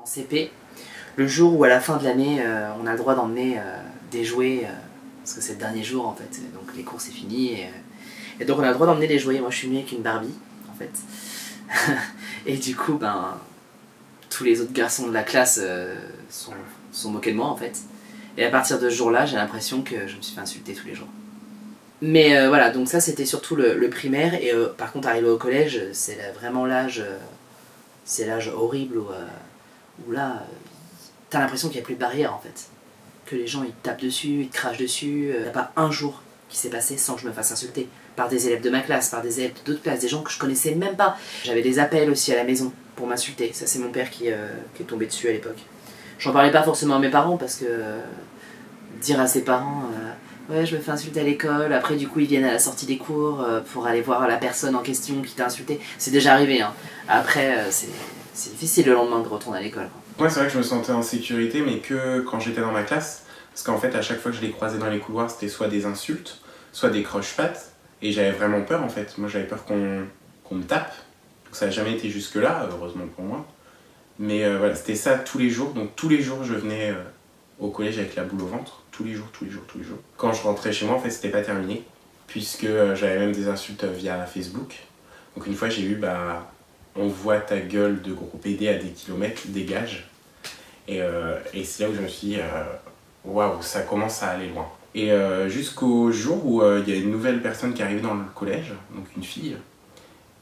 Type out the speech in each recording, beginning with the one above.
En CP, le jour où à la fin de l'année, on a le droit d'emmener des jouets, parce que c'est le dernier jour en fait, donc les cours c'est fini, et donc on a le droit d'emmener des jouets. Moi je suis venu avec une Barbie en fait, et du coup tous les autres garçons de la classe sont moqués de moi en fait, et à partir de ce jour-là j'ai l'impression que je me suis fait insulter tous les jours. Mais voilà, donc ça c'était surtout le primaire, et par contre arrivé au collège, c'est vraiment l'âge, c'est l'âge horrible où là, t'as l'impression qu'il n'y a plus de barrière en fait. Que les gens ils te tapent dessus, ils te crachent dessus. Il n'y a pas un jour qui s'est passé sans que je me fasse insulter. Par des élèves de ma classe, par des élèves d'autres classes, des gens que je connaissais même pas. J'avais des appels aussi à la maison pour m'insulter. Ça c'est mon père qui est tombé dessus à l'époque. J'en parlais pas forcément à mes parents parce que dire à ses parents ouais je me fais insulter à l'école, après du coup ils viennent à la sortie des cours pour aller voir la personne en question qui t'a insulté. C'est déjà arrivé hein. Après c'est difficile le lendemain de retourner à l'école. Ouais, c'est vrai que je me sentais en sécurité, mais que quand j'étais dans ma classe. Parce qu'en fait, à chaque fois que je les croisais dans les couloirs, c'était soit des insultes, soit des croche-pattes. Et j'avais vraiment peur, en fait. Moi, j'avais peur qu'on me tape. Donc ça n'a jamais été jusque-là, heureusement pour moi. Mais voilà, c'était ça tous les jours. Donc tous les jours, je venais au collège avec la boule au ventre. Tous les jours, tous les jours, tous les jours. Quand je rentrais chez moi, en fait, c'était pas terminé. Puisque j'avais même des insultes via Facebook. Donc une fois, j'ai eu, on voit ta gueule de gros PD à des kilomètres, dégage. Et c'est là où je me suis dit, waouh, ça commence à aller loin. Et jusqu'au jour où il y a une nouvelle personne qui est arrivée dans le collège, donc une fille,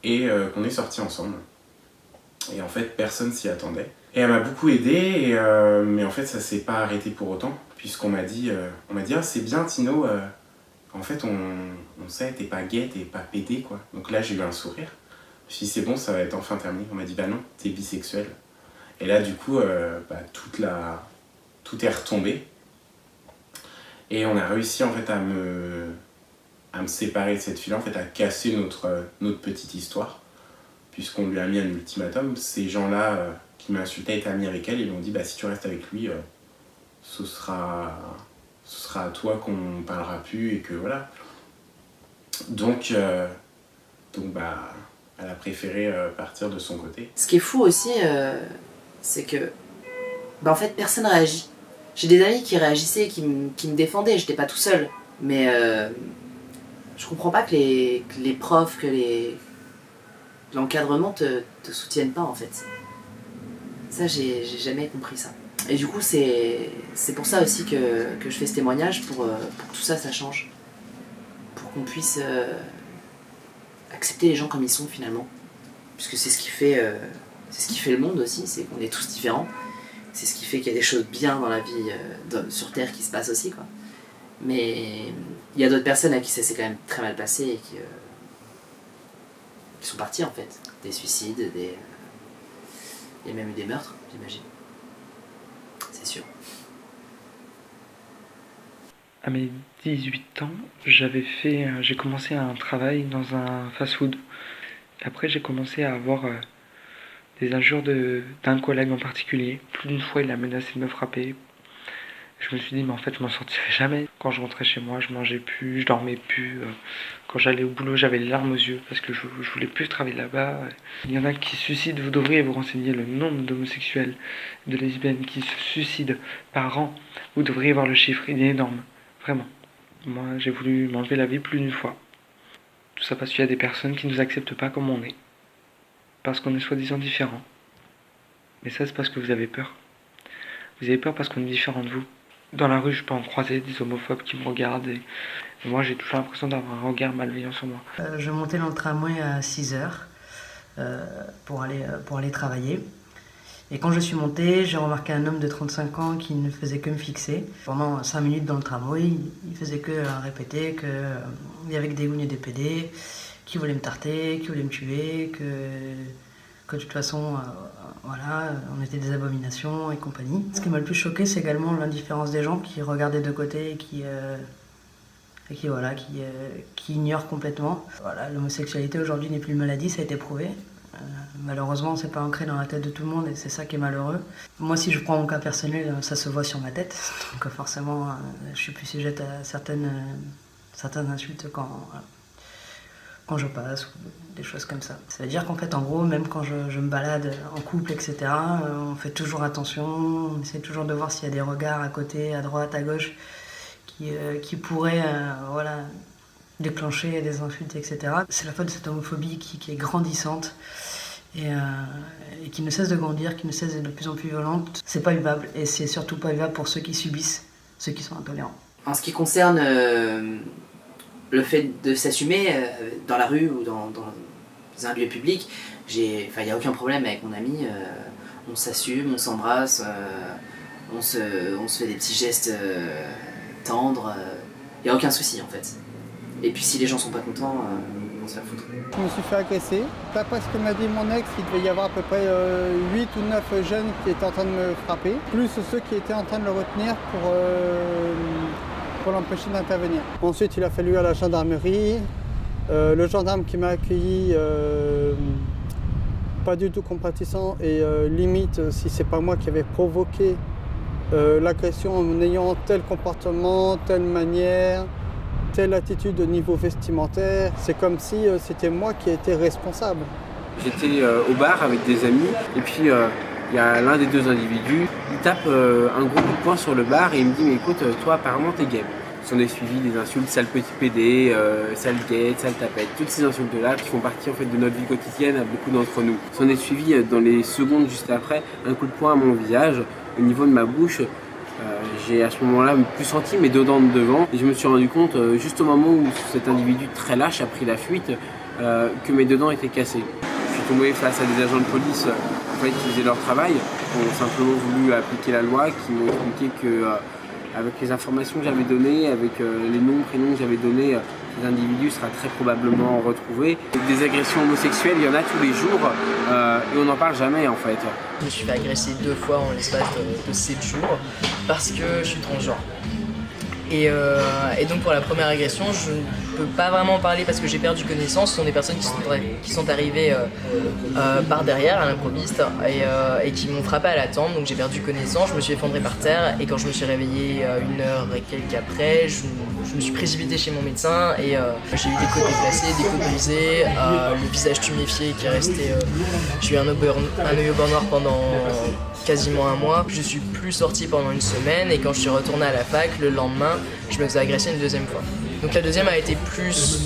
et qu'on est sortis ensemble. Et en fait, personne s'y attendait. Et elle m'a beaucoup aidé, mais en fait, ça s'est pas arrêté pour autant, puisqu'on m'a dit, ah, c'est bien Tino, en fait, on sait, t'es pas gay, t'es pas pédé, quoi. Donc là, j'ai eu un sourire. Je me suis dit, c'est bon, ça va être enfin terminé. On m'a dit, bah non, t'es bisexuel. Et là, du coup, tout est retombé. Et on a réussi en fait à me séparer de cette fille-là, en fait, à casser notre petite histoire, puisqu'on lui a mis un ultimatum. Ces gens-là qui m'insultaient étaient amis avec elle et ils m'ont dit si tu restes avec lui, ce sera à toi qu'on parlera plus et que voilà. Donc elle a préféré partir de son côté. Ce qui est fou aussi, c'est que en fait personne réagit. J'ai des amis qui réagissaient, qui me défendaient, j'étais pas tout seul. Mais je comprends pas que les profs, que l'encadrement te soutiennent pas en fait. Ça j'ai jamais compris ça. Et du coup c'est pour ça aussi que je fais ce témoignage, pour que tout ça change. Pour qu'on puisse accepter les gens comme ils sont finalement. Puisque c'est ce qui fait le monde aussi, c'est qu'on est tous différents. C'est ce qui fait qu'il y a des choses bien dans la vie sur Terre qui se passent aussi, quoi. Mais il y a d'autres personnes à qui ça s'est quand même très mal passé et qui sont parties en fait. Des suicides, il y a même eu des meurtres, j'imagine. C'est sûr. À mes 18 ans, j'ai commencé un travail dans un fast-food. Après, j'ai commencé à avoir des injures d'un collègue en particulier. Plus d'une fois, il a menacé de me frapper. Je me suis dit, mais en fait, je m'en sortirai jamais. Quand je rentrais chez moi, je mangeais plus, je dormais plus. Quand j'allais au boulot, j'avais les larmes aux yeux parce que je voulais plus travailler là-bas. Il y en a qui se suicident. Vous devriez vous renseigner le nombre d'homosexuels, de lesbiennes qui se suicident par an. Vous devriez voir le chiffre, il est énorme. Vraiment. Moi, j'ai voulu m'enlever la vie plus d'une fois. Tout ça parce qu'il y a des personnes qui ne nous acceptent pas comme on est. Parce qu'on est soi-disant différent. Mais ça, c'est parce que vous avez peur. Vous avez peur parce qu'on est différent de vous. Dans la rue, je peux en croiser des homophobes qui me regardent et moi, j'ai toujours l'impression d'avoir un regard malveillant sur moi. Je montais dans le tramway à 6h pour aller travailler. Et quand je suis montée, j'ai remarqué un homme de 35 ans qui ne faisait que me fixer. Pendant 5 minutes dans le tramway, il faisait que répéter qu'il y avait que des gougnes et des PD, qui voulaient me tarter, qui voulaient me tuer, que de toute façon, on était des abominations et compagnie. Ce qui m'a le plus choqué, c'est également l'indifférence des gens qui regardaient de côté et qui ignorent complètement. Voilà, l'homosexualité aujourd'hui n'est plus une maladie, ça a été prouvé. Malheureusement, c'est pas ancré dans la tête de tout le monde et c'est ça qui est malheureux. Moi, si je prends mon cas personnel, ça se voit sur ma tête. Donc forcément, je suis plus sujette à certaines insultes quand je passe, ou des choses comme ça. Ça veut dire qu'en fait, en gros, même quand je me balade en couple, etc., on fait toujours attention, on essaie toujours de voir s'il y a des regards à côté, à droite, à gauche, qui pourraient voilà, déclencher des insultes, etc. C'est la faute de cette homophobie qui est grandissante et qui ne cesse de grandir, qui ne cesse d'être de plus en plus violente. C'est pas vivable, et c'est surtout pas vivable pour ceux qui subissent, ceux qui sont intolérants. En ce qui concerne le fait de s'assumer dans la rue ou dans un lieu public, il n'y a aucun problème avec mon ami. On s'assume, on s'embrasse, on se fait des petits gestes tendres. Il n'y a aucun souci en fait. Et puis si les gens sont pas contents, ils vont se faire foutre. Je me suis fait agresser. D'après ce que m'a dit mon ex, il devait y avoir à peu près 8 ou 9 jeunes qui étaient en train de me frapper, plus ceux qui étaient en train de le retenir pour l'empêcher d'intervenir. Ensuite, il a fallu à la gendarmerie. Le gendarme qui m'a accueilli, pas du tout compatissant et limite si c'est pas moi qui avais provoqué l'agression en ayant tel comportement, telle manière, telle attitude au niveau vestimentaire. C'est comme si c'était moi qui étais responsable. J'étais au bar avec des amis et puis il y a l'un des deux individus, il tape un gros coup de poing sur le bar et il me dit « mais écoute, toi apparemment t'es gay ». S'en est suivi des insultes, sale petit PD, sale guette, sale tapette, toutes ces insultes-là qui font partie en fait de notre vie quotidienne à beaucoup d'entre nous. S'en est suivi dans les secondes juste après un coup de poing à mon visage, au niveau de ma bouche. J'ai à ce moment-là plus senti mes deux dents de devant et je me suis rendu compte juste au moment où cet individu très lâche a pris la fuite que mes deux dents étaient cassées. Je suis tombé face à des agents de police en fait, qui faisaient leur travail, qui ont simplement voulu appliquer la loi, qui m'ont expliqué que avec les informations que j'avais données, avec les noms, prénoms que j'avais donnés, ces individus sera très probablement retrouvé. Des agressions homosexuelles, il y en a tous les jours et on n'en parle jamais en fait. Je me suis fait agresser 2 fois en l'espace de 7 jours parce que je suis transgenre. Et donc pour la première agression, je ne peux pas vraiment parler parce que j'ai perdu connaissance. Ce sont des personnes qui sont arrivées par derrière à l'improviste et qui m'ont frappé à la tempe. Donc j'ai perdu connaissance, je me suis effondré par terre et quand je me suis réveillé 1 heure et quelques après, je me suis précipité chez mon médecin et j'ai eu des côtes déplacées, des côtes brisées, le visage tuméfié qui est resté... j'ai eu un œil au beurre noir pendant quasiment 1 mois. Je suis plus sorti pendant 1 semaine et quand je suis retourné à la fac, le lendemain, je me faisais agresser une 2e fois. Donc la deuxième a été plus...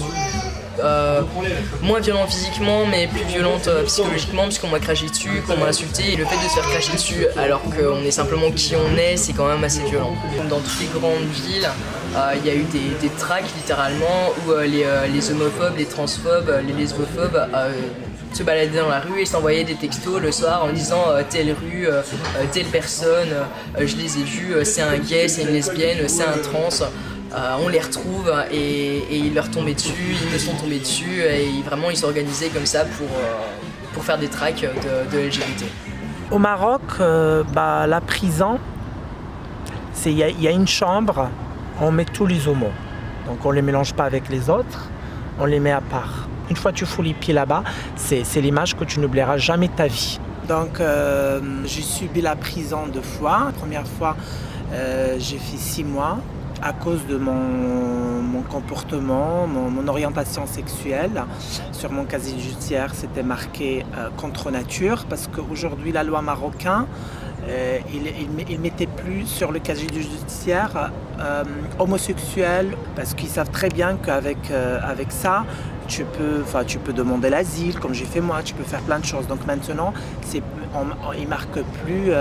moins violente physiquement mais plus violente psychologiquement puisqu'on m'a craché dessus, qu'on m'a insulté et le fait de se faire cracher dessus alors qu'on est simplement qui on est, c'est quand même assez violent. Dans toutes les grandes villes, il y a eu des tracts littéralement où les homophobes, les transphobes, les lesbophobes se baladaient dans la rue et s'envoyaient des textos le soir en disant telle rue, telle personne, je les ai vus, c'est un gay, c'est une lesbienne, c'est un trans. On les retrouve et ils leur tombaient dessus, ils me sont tombés dessus et vraiment ils s'organisaient comme ça pour faire des tracts de LGBT. Au Maroc, la prison, il y a une chambre, on met tous les homos. Donc on ne les mélange pas avec les autres, on les met à part. Une fois que tu fous les pieds là-bas, c'est l'image que tu n'oublieras jamais de ta vie. Donc j'ai subi la prison 2 fois. La première fois, j'ai fait 6 mois. À cause de mon comportement, mon orientation sexuelle. Sur mon casier judiciaire, c'était marqué contre nature parce qu'aujourd'hui, la loi marocaine, il mettait plus sur le casier judiciaire homosexuel parce qu'ils savent très bien qu'avec ça, tu peux demander l'asile, comme j'ai fait moi, tu peux faire plein de choses. Donc maintenant, ils ne marquent plus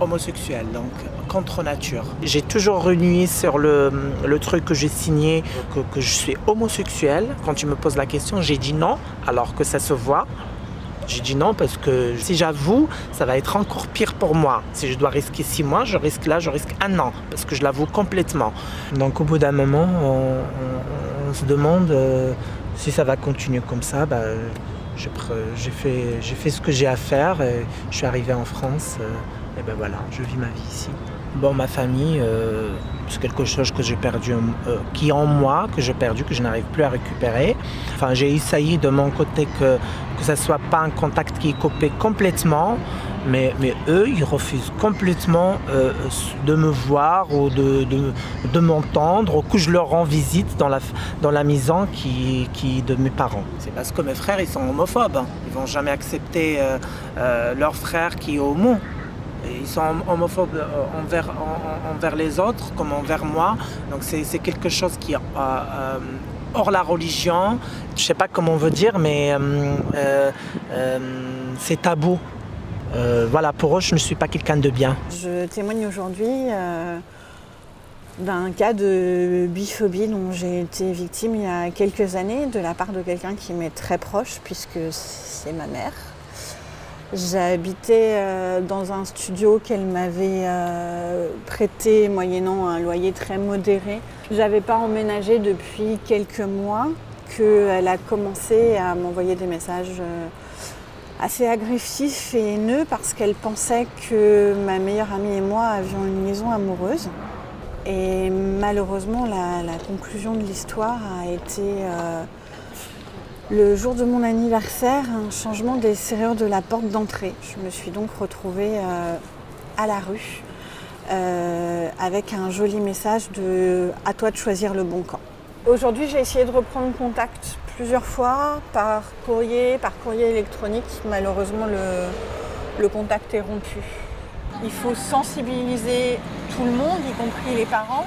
homosexuel, donc contre nature. J'ai toujours renié sur le truc que j'ai signé que je suis homosexuel. Quand tu me poses la question, j'ai dit non, alors que ça se voit. J'ai dit non parce que si j'avoue, ça va être encore pire pour moi. Si je dois risquer 6 mois, je risque 1 an parce que je l'avoue complètement. Donc au bout d'un moment, on se demande si ça va continuer comme ça. J'ai fait ce que j'ai à faire et je suis arrivé en France et voilà, je vis ma vie ici. Bon, ma famille, c'est quelque chose que j'ai perdu, qui est en moi, que j'ai perdu, que je n'arrive plus à récupérer. Enfin, j'ai essayé de mon côté que ça ne soit pas un contact qui est coupé complètement, mais eux, ils refusent complètement de me voir ou de m'entendre, ou que je leur rends visite dans la maison qui de mes parents. C'est parce que mes frères, ils sont homophobes. Hein. Ils ne vont jamais accepter leur frère qui est homo. Ils sont homophobes envers les autres comme envers moi. Donc c'est quelque chose qui est hors la religion. Je ne sais pas comment on veut dire, mais c'est tabou. Voilà, pour eux, je ne suis pas quelqu'un de bien. Je témoigne aujourd'hui d'un cas de biphobie dont j'ai été victime il y a quelques années de la part de quelqu'un qui m'est très proche, puisque c'est ma mère. J'habitais dans un studio qu'elle m'avait prêté moyennant un loyer très modéré. Je n'avais pas emménagé depuis quelques mois qu'elle a commencé à m'envoyer des messages assez agressifs et haineux parce qu'elle pensait que ma meilleure amie et moi avions une liaison amoureuse. Et malheureusement, la conclusion de l'histoire a été le jour de mon anniversaire, un changement des serrures de la porte d'entrée. Je me suis donc retrouvée à la rue avec un joli message de « À toi de choisir le bon camp ». Aujourd'hui, j'ai essayé de reprendre contact plusieurs fois par courrier électronique. Malheureusement, le contact est rompu. Il faut sensibiliser tout le monde, y compris les parents,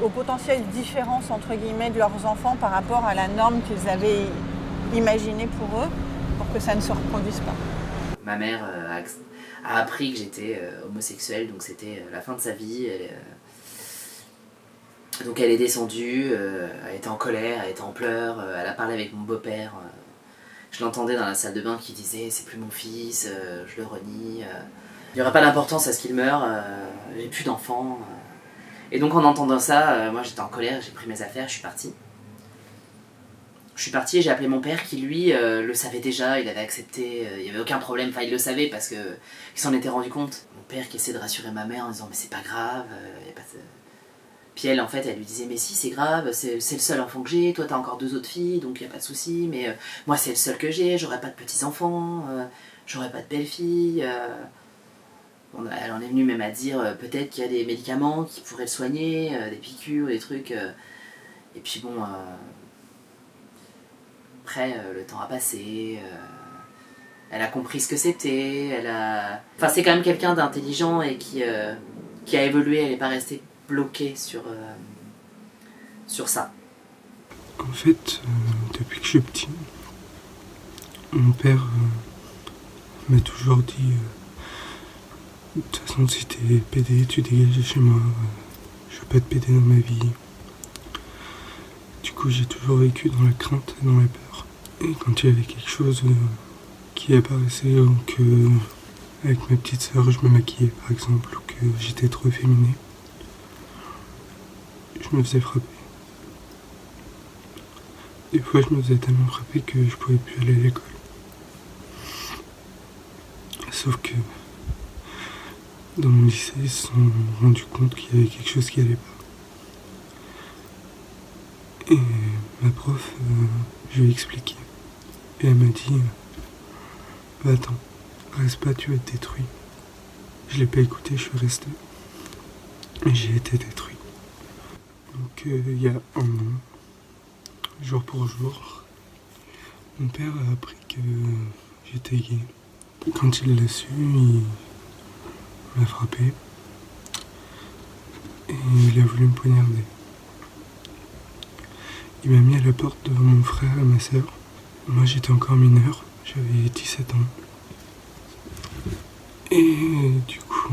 aux potentielles différences entre guillemets de leurs enfants par rapport à la norme qu'ils avaient imaginée pour eux, pour que ça ne se reproduise pas. Ma mère a appris que j'étais homosexuelle, donc c'était la fin de sa vie. Donc elle est descendue, elle était en colère, elle était en pleurs, elle a parlé avec mon beau-père. Je l'entendais dans la salle de bain qui disait « c'est plus mon fils, je le renie, il n'y aura pas d'importance à ce qu'il meure, j'ai plus d'enfants ». Et donc en entendant ça, moi j'étais en colère, j'ai pris mes affaires, je suis partie. Je suis partie et j'ai appelé mon père qui lui le savait déjà, il avait accepté, il n'y avait aucun problème, enfin il le savait parce qu'il s'en était rendu compte. Mon père qui essaie de rassurer ma mère en disant « mais c'est pas grave, y a pas de... » Puis elle en fait elle lui disait « mais si c'est grave, c'est le seul enfant que j'ai, toi t'as encore 2 autres filles donc y a pas de souci, mais moi c'est le seul que j'ai, j'aurai pas de petits-enfants, j'aurai pas de belle-fille. » Elle en est venue même à dire peut-être qu'il y a des médicaments qui pourraient le soigner, des piqûres, des trucs. Et puis bon, après le temps a passé, elle a compris ce que c'était, Enfin c'est quand même quelqu'un d'intelligent et qui a évolué, elle n'est pas restée bloquée sur ça. En fait, depuis que je suis petit, mon père m'a toujours dit de toute façon, si t'es pédé, tu dégages de chez moi. Je veux pas te péder dans ma vie. Du coup, j'ai toujours vécu dans la crainte et dans la peur. Et quand il y avait quelque chose qui apparaissait, ou que avec ma petite sœur, je me maquillais par exemple, ou que j'étais trop efféminé, je me faisais frapper. Des fois, je me faisais tellement frapper que je pouvais plus aller à l'école. Sauf que dans mon lycée, ils se sont rendus compte qu'il y avait quelque chose qui allait pas. Et ma prof, je lui ai expliqué. Et elle m'a dit bah attends, reste pas, tu vas être détruit. Je l'ai pas écouté, je suis resté. Et j'ai été détruit. Donc il y a un an, jour pour jour, mon père a appris que j'étais gay. Quand il l'a su, il m'a frappé et il a voulu me poignarder. Il m'a mis à la porte devant mon frère et ma sœur. Moi j'étais encore mineur, j'avais 17 ans. Et du coup,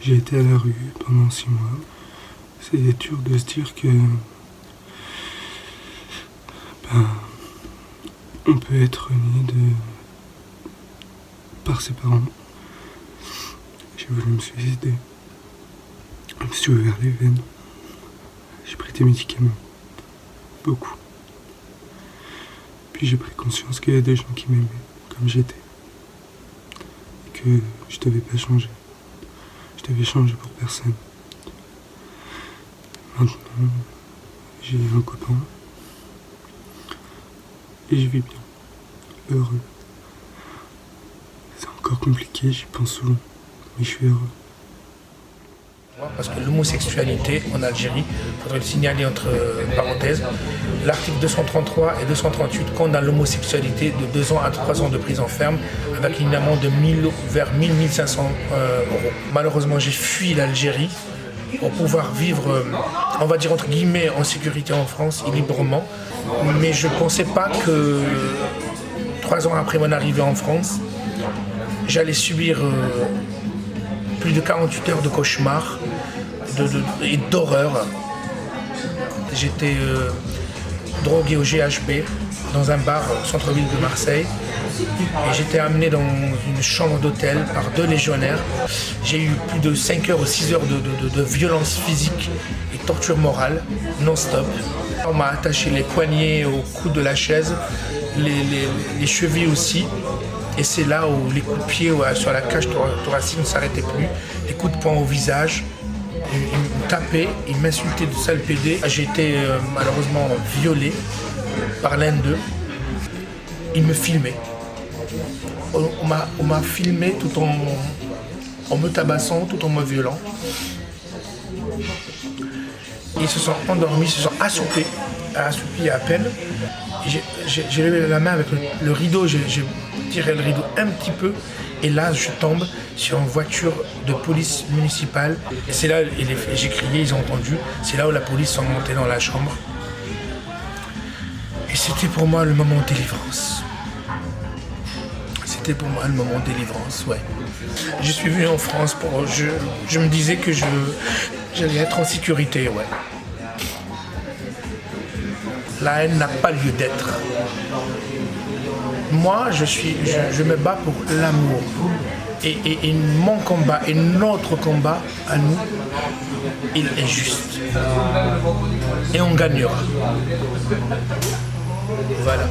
j'ai été à la rue pendant 6 mois. C'est dur de se dire que on peut être né par ses parents. J'ai voulu me suicider. Je me suis ouvert les veines. J'ai pris des médicaments. Beaucoup. Puis j'ai pris conscience qu'il y a des gens qui m'aimaient comme j'étais. Et que je devais pas changer. Je devais changer pour personne. Maintenant, j'ai un copain et je vis bien, heureux. C'est encore compliqué, j'y pense souvent, mais je suis heureux. Parce que l'homosexualité en Algérie, il faudrait le signaler entre parenthèses, l'article 233 et 238 condamne l'homosexualité de 2 ans à 3 ans de prison ferme avec une amende de 1000 vers 1500 euros. Malheureusement, j'ai fui l'Algérie pour pouvoir vivre, on va dire entre guillemets, en sécurité en France et librement. Mais je ne pensais pas que 3 ans après mon arrivée en France, j'allais subir plus de 48 heures de cauchemars et d'horreur. J'étais drogué au GHB dans un bar au centre-ville de Marseille et j'étais amené dans une chambre d'hôtel par 2 légionnaires. J'ai eu plus de 5 heures ou 6 heures de violence physique et torture morale non-stop. On m'a attaché les poignets au cou de la chaise, les chevilles aussi. Et c'est là où les coups de pied sur la cage thoracique ne s'arrêtaient plus, les coups de poing au visage. Ils me tapaient, ils m'insultaient de sale pédé. J'ai été malheureusement violé par l'un d'eux. Ils me filmaient. On m'a filmé tout en me tabassant, tout en me violant. Ils se sont endormis, ils se sont assoupis à peine. J'ai levé la main avec le rideau, j'ai tiré le rideau un petit peu et là je tombe sur une voiture de police municipale. Et c'est là, j'ai crié, ils ont entendu, c'est là où la police sont montée dans la chambre. Et c'était pour moi le moment de délivrance. C'était pour moi le moment de délivrance, ouais. Je suis venu en France pour... Je me disais que j'allais être en sécurité, ouais. La haine n'a pas lieu d'être. Moi, je me bats pour l'amour. Et mon combat et notre combat à nous, il est juste. Et on gagnera. Voilà.